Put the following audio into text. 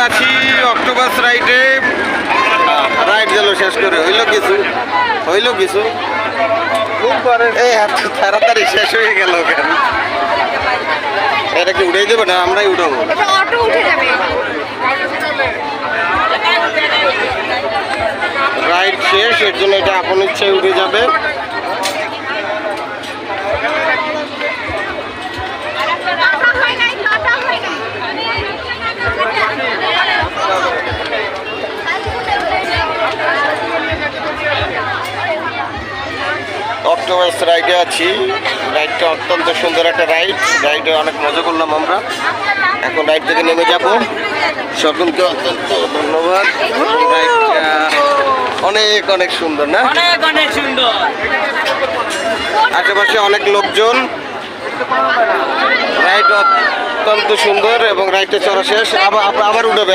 আছি অক্টোপাস রাইডে। রাইড গেল শেষ করে হইল কিছু এই এত তাড়াতাড়ি শেষ হয়ে গেল কেন? এটা কি উঠে দেবে না আমরাই উঠাবো? অটো উঠে যাবে। রাইড শেষ, এর জন্য এটা আপন ইচ্ছায় উঠে যাবে। অক্টোপাস রাইডে আছি। রাইডটা অত্যন্ত সুন্দর একটা রাইডে অনেক মজা করলাম আমরা। এখন রাইড থেকে নেমে যাব। সকলকে অত্যন্ত ধন্যবাদ। রাইডটা অনেক অনেক সুন্দর না? অনেক সুন্দর। আশেপাশে অনেক লোকজন। রাইড অত্যন্ত সুন্দর এবং রাইডটা চড়া শেষ। আবার উঠবে